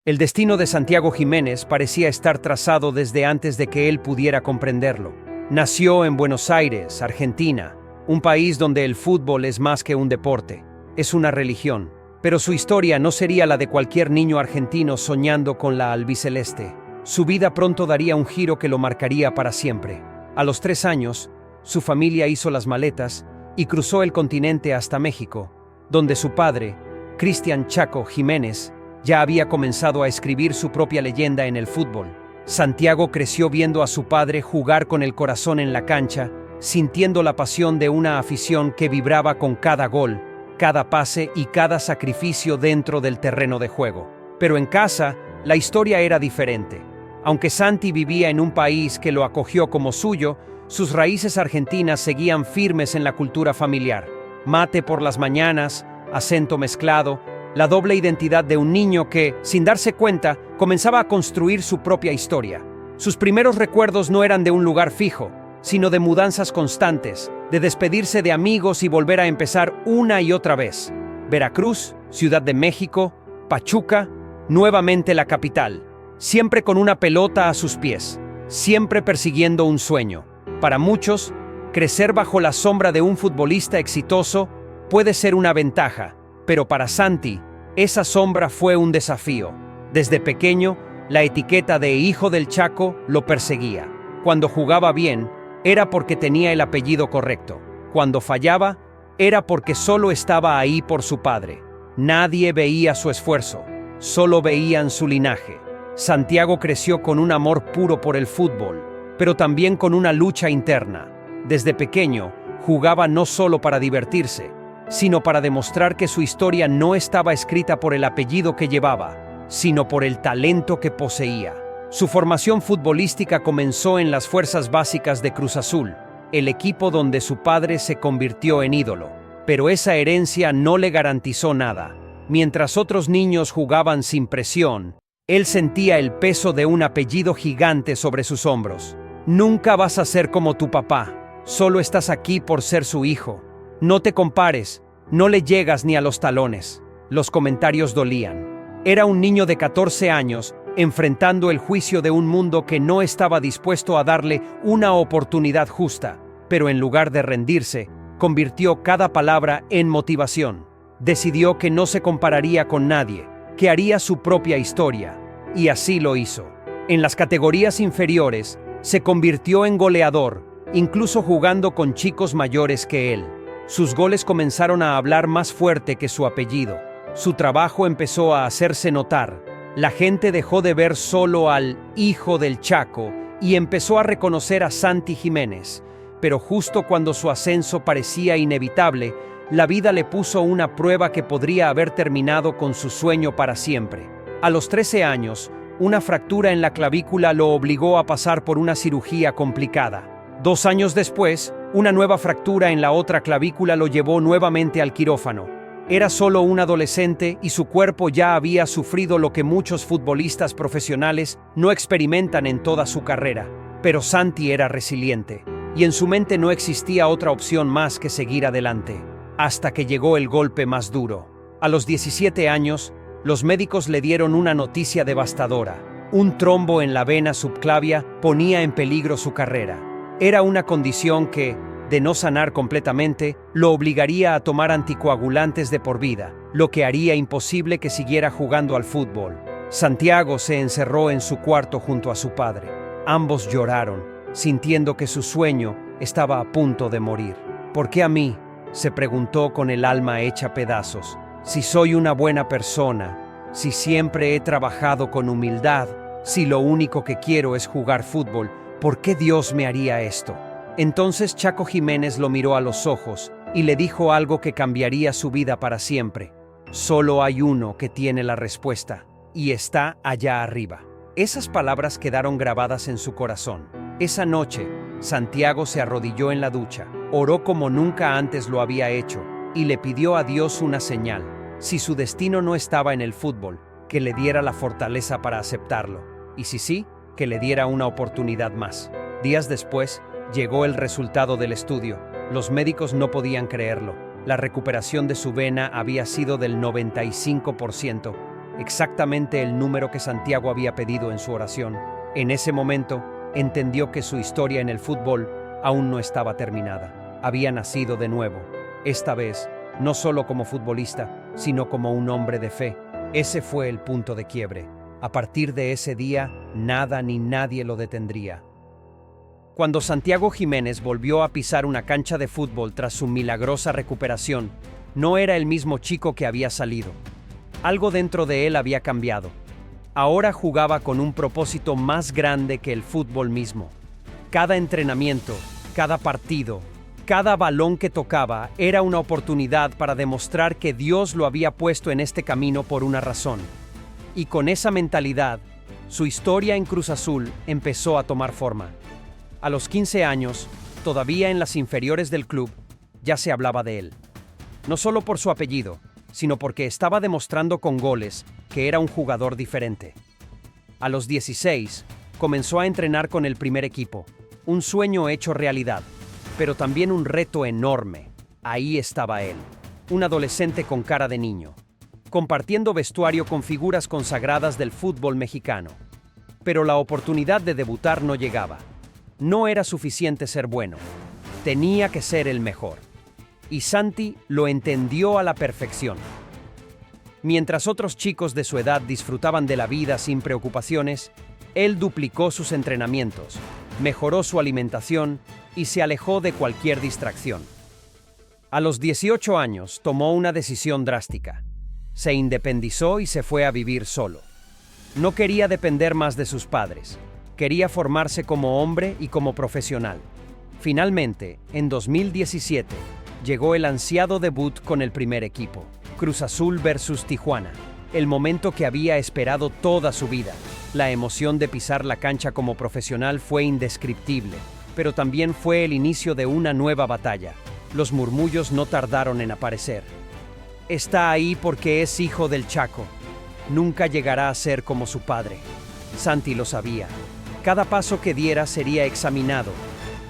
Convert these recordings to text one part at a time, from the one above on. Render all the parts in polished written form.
El destino de Santiago Jiménez parecía estar trazado desde antes de que él pudiera comprenderlo. Nació en Buenos Aires, Argentina, un país donde el fútbol es más que un deporte, es una religión. Pero su historia no sería la de cualquier niño argentino soñando con la albiceleste. Su vida pronto daría un giro que lo marcaría para siempre. A los 3 años, su familia hizo las maletas y cruzó el continente hasta México, donde su padre, Cristian Chaco Jiménez, ya había comenzado a escribir su propia leyenda en el fútbol. Santiago creció viendo a su padre jugar con el corazón en la cancha, sintiendo la pasión de una afición que vibraba con cada gol, cada pase y cada sacrificio dentro del terreno de juego. Pero en casa, la historia era diferente. Aunque Santi vivía en un país que lo acogió como suyo, sus raíces argentinas seguían firmes en la cultura familiar. Mate por las mañanas, acento mezclado, la doble identidad de un niño que, sin darse cuenta, comenzaba a construir su propia historia. Sus primeros recuerdos no eran de un lugar fijo, sino de mudanzas constantes, de despedirse de amigos y volver a empezar una y otra vez. Veracruz, Ciudad de México, Pachuca, nuevamente la capital, siempre con una pelota a sus pies, siempre persiguiendo un sueño. Para muchos, crecer bajo la sombra de un futbolista exitoso puede ser una ventaja, pero para Santi, esa sombra fue un desafío. Desde pequeño, la etiqueta de hijo del Chaco lo perseguía. Cuando jugaba bien, era porque tenía el apellido correcto. Cuando fallaba, era porque solo estaba ahí por su padre. Nadie veía su esfuerzo, solo veían su linaje. Santiago creció con un amor puro por el fútbol, pero también con una lucha interna. Desde pequeño, jugaba no solo para divertirse, sino para demostrar que su historia no estaba escrita por el apellido que llevaba, sino por el talento que poseía. Su formación futbolística comenzó en las fuerzas básicas de Cruz Azul, el equipo donde su padre se convirtió en ídolo. Pero esa herencia no le garantizó nada. Mientras otros niños jugaban sin presión, él sentía el peso de un apellido gigante sobre sus hombros. Nunca vas a ser como tu papá, solo estás aquí por ser su hijo. No te compares, no le llegas ni a los talones. Los comentarios dolían. Era un niño de 14 años, enfrentando el juicio de un mundo que no estaba dispuesto a darle una oportunidad justa, pero en lugar de rendirse, convirtió cada palabra en motivación. Decidió que no se compararía con nadie, que haría su propia historia, y así lo hizo. En las categorías inferiores, se convirtió en goleador, incluso jugando con chicos mayores que él. Sus goles comenzaron a hablar más fuerte que su apellido. Su trabajo empezó a hacerse notar. La gente dejó de ver solo al hijo del Chaco y empezó a reconocer a Santi Jiménez. Pero justo cuando su ascenso parecía inevitable, la vida le puso una prueba que podría haber terminado con su sueño para siempre. A los 13 años, una fractura en la clavícula lo obligó a pasar por una cirugía complicada. 2 años después, una nueva fractura en la otra clavícula lo llevó nuevamente al quirófano. Era solo un adolescente y su cuerpo ya había sufrido lo que muchos futbolistas profesionales no experimentan en toda su carrera. Pero Santi era resiliente, y en su mente no existía otra opción más que seguir adelante. Hasta que llegó el golpe más duro. A los 17 años, los médicos le dieron una noticia devastadora. Un trombo en la vena subclavia ponía en peligro su carrera. Era una condición que, de no sanar completamente, lo obligaría a tomar anticoagulantes de por vida, lo que haría imposible que siguiera jugando al fútbol. Santiago se encerró en su cuarto junto a su padre. Ambos lloraron, sintiendo que su sueño estaba a punto de morir. ¿Por qué a mí?, se preguntó con el alma hecha pedazos. Si soy una buena persona, si siempre he trabajado con humildad, si lo único que quiero es jugar fútbol, ¿por qué Dios me haría esto? Entonces Chaco Jiménez lo miró a los ojos y le dijo algo que cambiaría su vida para siempre. Solo hay uno que tiene la respuesta, y está allá arriba. Esas palabras quedaron grabadas en su corazón. Esa noche, Santiago se arrodilló en la ducha, oró como nunca antes lo había hecho, y le pidió a Dios una señal. Si su destino no estaba en el fútbol, que le diera la fortaleza para aceptarlo, y si sí, que le diera una oportunidad más. Días después, llegó el resultado del estudio. Los médicos no podían creerlo. La recuperación de su vena había sido del 95%. exactamente el número que Santiago había pedido en su oración. En ese momento, entendió que su historia en el fútbol aún no estaba terminada. Había nacido de nuevo, esta vez, no solo como futbolista, sino como un hombre de fe. Ese fue el punto de quiebre. A partir de ese día, nada ni nadie lo detendría. Cuando Santiago Jiménez volvió a pisar una cancha de fútbol tras su milagrosa recuperación, no era el mismo chico que había salido. Algo dentro de él había cambiado. Ahora jugaba con un propósito más grande que el fútbol mismo. Cada entrenamiento, cada partido, cada balón que tocaba era una oportunidad para demostrar que Dios lo había puesto en este camino por una razón. Y con esa mentalidad, su historia en Cruz Azul empezó a tomar forma. A los 15 años, todavía en las inferiores del club, ya se hablaba de él. No solo por su apellido, sino porque estaba demostrando con goles que era un jugador diferente. A los 16, comenzó a entrenar con el primer equipo, un sueño hecho realidad, pero también un reto enorme. Ahí estaba él, un adolescente con cara de niño, compartiendo vestuario con figuras consagradas del fútbol mexicano. Pero la oportunidad de debutar no llegaba. No era suficiente ser bueno, tenía que ser el mejor. Y Santi lo entendió a la perfección. Mientras otros chicos de su edad disfrutaban de la vida sin preocupaciones, él duplicó sus entrenamientos, mejoró su alimentación y se alejó de cualquier distracción. A los 18 años tomó una decisión drástica. Se independizó y se fue a vivir solo. No quería depender más de sus padres. Quería formarse como hombre y como profesional. Finalmente, en 2017, llegó el ansiado debut con el primer equipo, Cruz Azul versus Tijuana, el momento que había esperado toda su vida. La emoción de pisar la cancha como profesional fue indescriptible, pero también fue el inicio de una nueva batalla. Los murmullos no tardaron en aparecer. Está ahí porque es hijo del Chaco. Nunca llegará a ser como su padre. Santi lo sabía. Cada paso que diera sería examinado.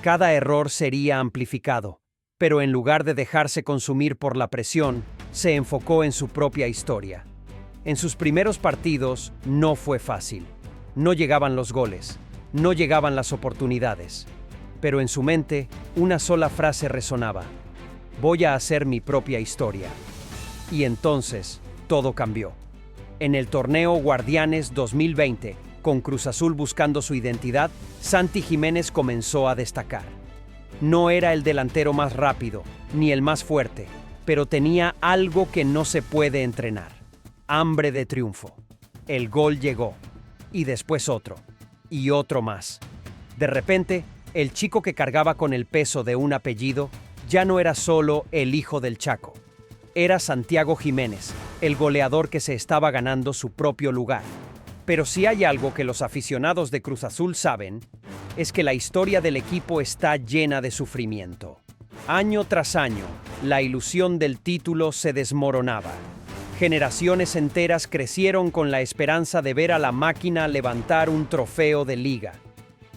Cada error sería amplificado. Pero en lugar de dejarse consumir por la presión, se enfocó en su propia historia. En sus primeros partidos no fue fácil. No llegaban los goles, no llegaban las oportunidades. Pero en su mente, una sola frase resonaba: voy a hacer mi propia historia. Y entonces, todo cambió. En el torneo Guardianes 2020, con Cruz Azul buscando su identidad, Santi Jiménez comenzó a destacar. No era el delantero más rápido, ni el más fuerte, pero tenía algo que no se puede entrenar: hambre de triunfo. El gol llegó, y después otro, y otro más. De repente, el chico que cargaba con el peso de un apellido ya no era solo el hijo del Chaco. Era Santiago Jiménez, el goleador que se estaba ganando su propio lugar. Pero si hay algo que los aficionados de Cruz Azul saben, es que la historia del equipo está llena de sufrimiento. Año tras año, la ilusión del título se desmoronaba. Generaciones enteras crecieron con la esperanza de ver a la máquina levantar un trofeo de liga,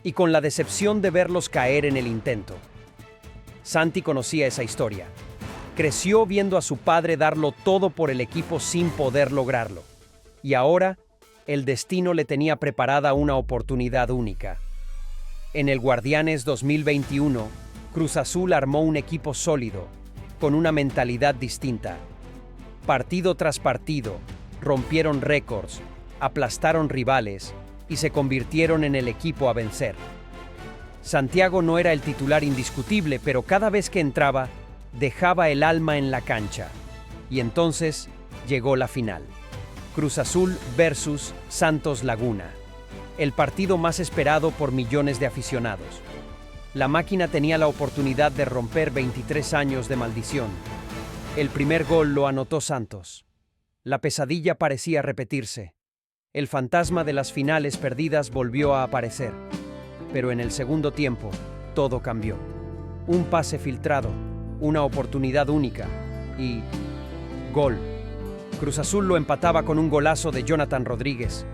y con la decepción de verlos caer en el intento. Santi conocía esa historia. Creció viendo a su padre darlo todo por el equipo sin poder lograrlo. Y ahora, el destino le tenía preparada una oportunidad única. En el Guardianes 2021, Cruz Azul armó un equipo sólido, con una mentalidad distinta. Partido tras partido, rompieron récords, aplastaron rivales y se convirtieron en el equipo a vencer. Santiago no era el titular indiscutible, pero cada vez que entraba, dejaba el alma en la cancha. Y entonces llegó la final. Cruz Azul versus Santos Laguna. El partido más esperado por millones de aficionados. La máquina tenía la oportunidad de romper 23 años de maldición. El primer gol lo anotó Santos. La pesadilla parecía repetirse. El fantasma de las finales perdidas volvió a aparecer. Pero en el segundo tiempo, todo cambió. Un pase filtrado, una oportunidad única y gol. Cruz Azul lo empataba con un golazo de Jonathan Rodríguez.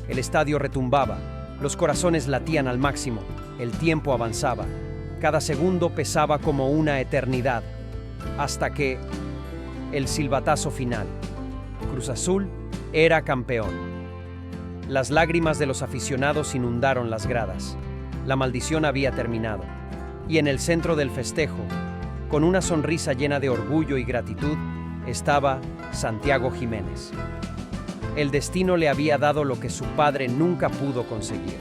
El estadio retumbaba, los corazones latían al máximo, el tiempo avanzaba. Cada segundo pesaba como una eternidad, hasta que el silbatazo final. Cruz Azul Era campeón. Las lágrimas de los aficionados inundaron las gradas. La maldición había terminado. Y en el centro del festejo, con una sonrisa llena de orgullo y gratitud, estaba Santiago Jiménez. El destino le había dado lo que su padre nunca pudo conseguir.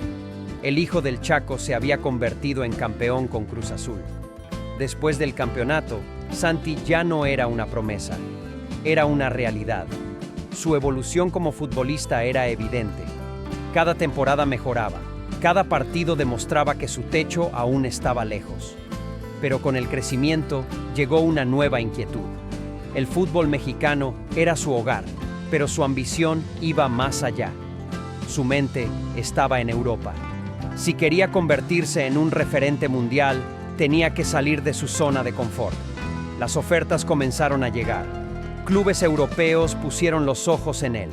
El hijo del Chaco se había convertido en campeón con Cruz Azul. Después del campeonato, Santi ya no era una promesa, era una realidad. Su evolución como futbolista era evidente. Cada temporada mejoraba, cada partido demostraba que su techo aún estaba lejos. Pero con el crecimiento llegó una nueva inquietud. El fútbol mexicano era su hogar, pero su ambición iba más allá. Su mente estaba en Europa. Si quería convertirse en un referente mundial, tenía que salir de su zona de confort. Las ofertas comenzaron a llegar. Clubes europeos pusieron los ojos en él.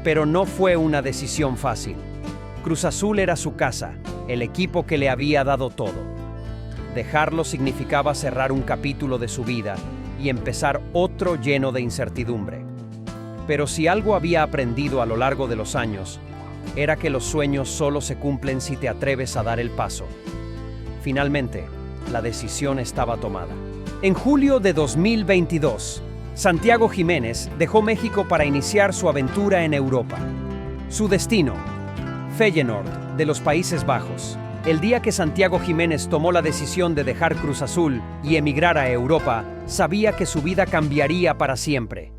Pero no fue una decisión fácil. Cruz Azul era su casa, el equipo que le había dado todo. Dejarlo significaba cerrar un capítulo de su vida y empezar otro lleno de incertidumbre. Pero si algo había aprendido a lo largo de los años, era que los sueños solo se cumplen si te atreves a dar el paso. Finalmente, la decisión estaba tomada. En julio de 2022, Santiago Jiménez dejó México para iniciar su aventura en Europa. Su destino, Feyenoord, de los Países Bajos. El día que Santiago Jiménez tomó la decisión de dejar Cruz Azul y emigrar a Europa, sabía que su vida cambiaría para siempre.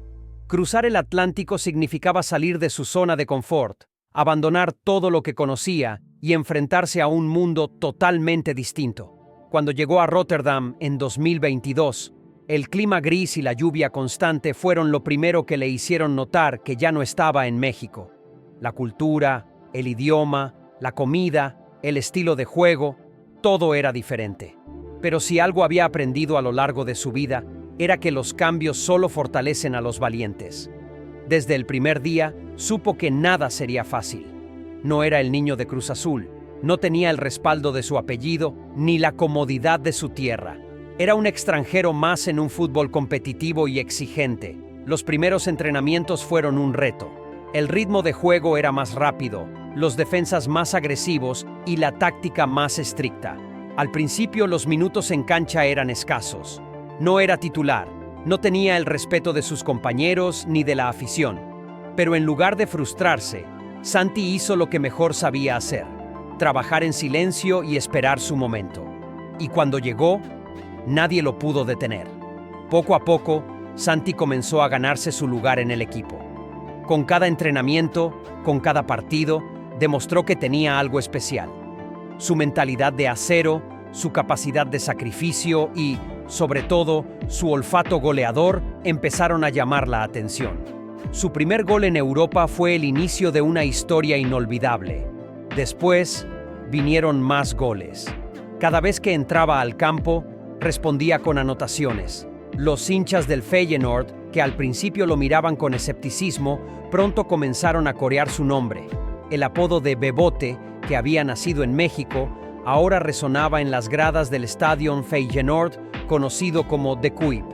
Cruzar el Atlántico significaba salir de su zona de confort, abandonar todo lo que conocía y enfrentarse a un mundo totalmente distinto. Cuando llegó a Rotterdam en 2022, el clima gris y la lluvia constante fueron lo primero que le hicieron notar que ya no estaba en México. La cultura, el idioma, la comida, el estilo de juego, todo era diferente. Pero si algo había aprendido a lo largo de su vida, era que los cambios solo fortalecen a los valientes. Desde el primer día, supo que nada sería fácil. No era el niño de Cruz Azul, no tenía el respaldo de su apellido, ni la comodidad de su tierra. Era un extranjero más en un fútbol competitivo y exigente. Los primeros entrenamientos fueron un reto. El ritmo de juego era más rápido, los defensas más agresivos y la táctica más estricta. Al principio los minutos en cancha eran escasos. No era titular, no tenía el respeto de sus compañeros ni de la afición. Pero en lugar de frustrarse, Santi hizo lo que mejor sabía hacer: trabajar en silencio y esperar su momento. Y cuando llegó, nadie lo pudo detener. Poco a poco, Santi comenzó a ganarse su lugar en el equipo. Con cada entrenamiento, con cada partido, demostró que tenía algo especial. Su mentalidad de acero, su capacidad de sacrificio y, sobre todo, su olfato goleador empezaron a llamar la atención. Su primer gol en Europa fue el inicio de una historia inolvidable. Después, vinieron más goles. Cada vez que entraba al campo, respondía con anotaciones. Los hinchas del Feyenoord, que al principio lo miraban con escepticismo, pronto comenzaron a corear su nombre. El apodo de Bebote, que había nacido en México, ahora resonaba en las gradas del Stadion Feyenoord, conocido como De Kuip.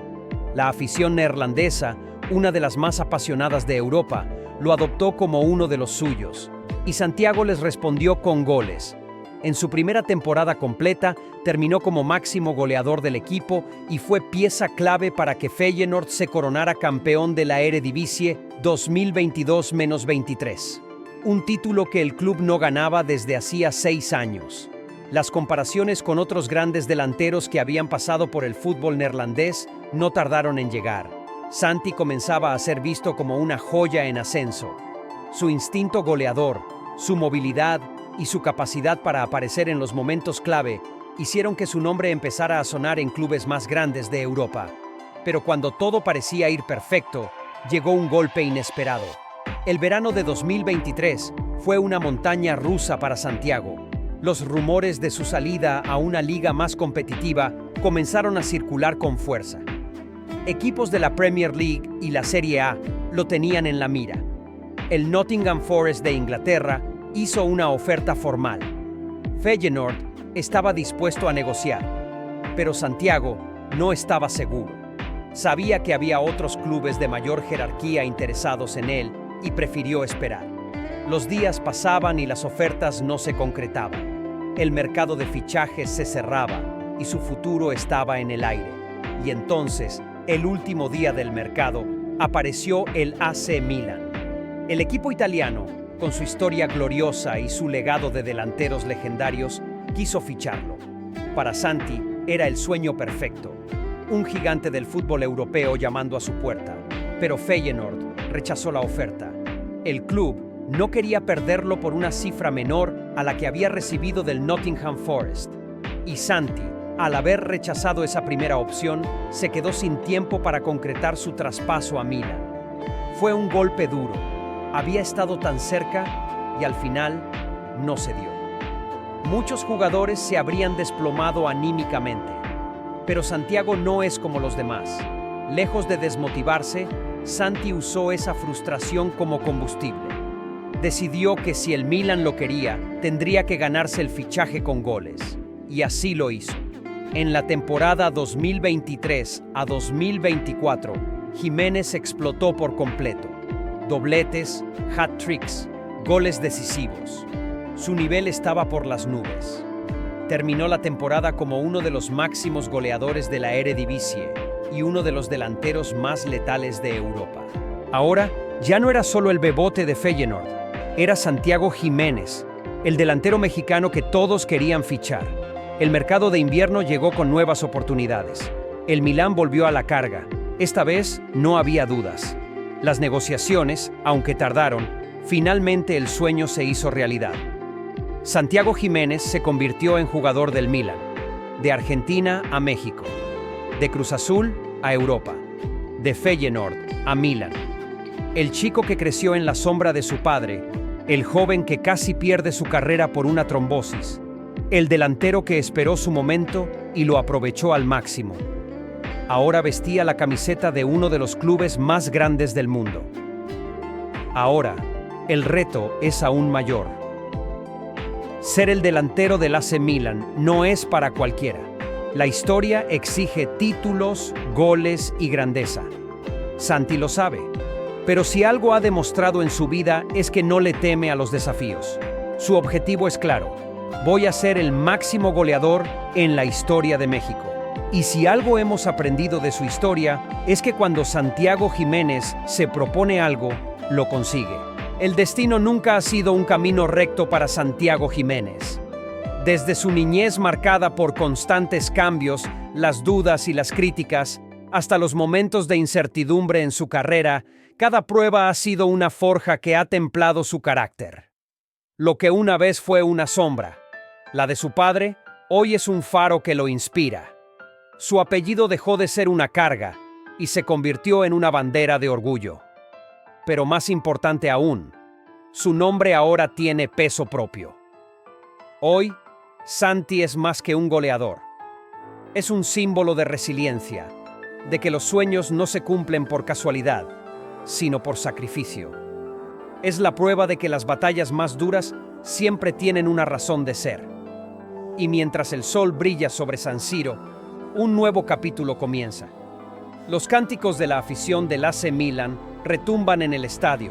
La afición neerlandesa, una de las más apasionadas de Europa, lo adoptó como uno de los suyos. Y Santiago les respondió con goles. En su primera temporada completa, terminó como máximo goleador del equipo y fue pieza clave para que Feyenoord se coronara campeón de la Eredivisie 2022-23. Un título que el club no ganaba desde hacía 6 años. Las comparaciones con otros grandes delanteros que habían pasado por el fútbol neerlandés no tardaron en llegar. Santi comenzaba a ser visto como una joya en ascenso. Su instinto goleador, su movilidad y su capacidad para aparecer en los momentos clave hicieron que su nombre empezara a sonar en clubes más grandes de Europa. Pero cuando todo parecía ir perfecto, llegó un golpe inesperado. El verano de 2023 fue una montaña rusa para Santiago. Los rumores de su salida a una liga más competitiva comenzaron a circular con fuerza. Equipos de la Premier League y la Serie A lo tenían en la mira. El Nottingham Forest de Inglaterra hizo una oferta formal. Feyenoord estaba dispuesto a negociar, pero Santiago no estaba seguro. Sabía que había otros clubes de mayor jerarquía interesados en él y prefirió esperar. Los días pasaban y las ofertas no se concretaban. El mercado de fichajes se cerraba y su futuro estaba en el aire. Y entonces, el último día del mercado, apareció el AC Milan. El equipo italiano, con su historia gloriosa y su legado de delanteros legendarios, quiso ficharlo. Para Santi, era el sueño perfecto. Un gigante del fútbol europeo llamando a su puerta. Pero Feyenoord rechazó la oferta. El club no quería perderlo por una cifra menor a la que había recibido del Nottingham Forest. Y Santi, al haber rechazado esa primera opción, se quedó sin tiempo para concretar su traspaso a Milan. Fue un golpe duro. Había estado tan cerca y al final no se dio. Muchos jugadores se habrían desplomado anímicamente. Pero Santiago no es como los demás. Lejos de desmotivarse, Santi usó esa frustración como combustible. Decidió que si el Milan lo quería, tendría que ganarse el fichaje con goles. Y así lo hizo. En la temporada 2023 a 2024, Giménez explotó por completo. Dobletes, hat-tricks, goles decisivos. Su nivel estaba por las nubes. Terminó la temporada como uno de los máximos goleadores de la Eredivisie y uno de los delanteros más letales de Europa. Ahora, ya no era solo el bebote de Feyenoord, era Santiago Giménez, el delantero mexicano que todos querían fichar. El mercado de invierno llegó con nuevas oportunidades. El Milán volvió a la carga. Esta vez no había dudas. Las negociaciones, aunque tardaron, finalmente el sueño se hizo realidad. Santiago Giménez se convirtió en jugador del Milan, de Argentina a México, de Cruz Azul a Europa, de Feyenoord a Milan. El chico que creció en la sombra de su padre, el joven que casi pierde su carrera por una trombosis, el delantero que esperó su momento y lo aprovechó al máximo. Ahora vestía la camiseta de uno de los clubes más grandes del mundo. Ahora, el reto es aún mayor. Ser el delantero del AC Milan no es para cualquiera. La historia exige títulos, goles y grandeza. Santi lo sabe. Pero si algo ha demostrado en su vida es que no le teme a los desafíos. Su objetivo es claro. Voy a ser el máximo goleador en la historia de México. Y si algo hemos aprendido de su historia es que cuando Santiago Giménez se propone algo, lo consigue. El destino nunca ha sido un camino recto para Santiago Giménez. Desde su niñez marcada por constantes cambios, las dudas y las críticas, hasta los momentos de incertidumbre en su carrera, cada prueba ha sido una forja que ha templado su carácter. Lo que una vez fue una sombra, la de su padre, hoy es un faro que lo inspira. Su apellido dejó de ser una carga y se convirtió en una bandera de orgullo. Pero más importante aún, su nombre ahora tiene peso propio. Hoy, Santi es más que un goleador. Es un símbolo de resiliencia, de que los sueños no se cumplen por casualidad, sino por sacrificio. Es la prueba de que las batallas más duras siempre tienen una razón de ser. Y mientras el sol brilla sobre San Siro, un nuevo capítulo comienza. Los cánticos de la afición del AC Milan retumban en el estadio.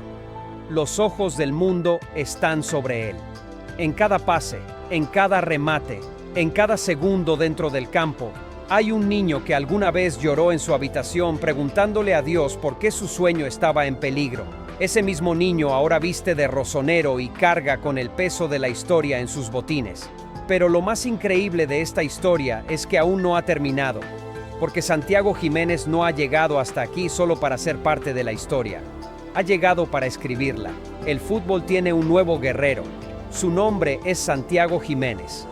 Los ojos del mundo están sobre él. En cada pase, en cada remate, en cada segundo dentro del campo, hay un niño que alguna vez lloró en su habitación preguntándole a Dios por qué su sueño estaba en peligro. Ese mismo niño ahora viste de rosonero y carga con el peso de la historia en sus botines. Pero lo más increíble de esta historia es que aún no ha terminado, porque Santiago Giménez no ha llegado hasta aquí solo para ser parte de la historia. Ha llegado para escribirla. El fútbol tiene un nuevo guerrero. Su nombre es Santiago Giménez.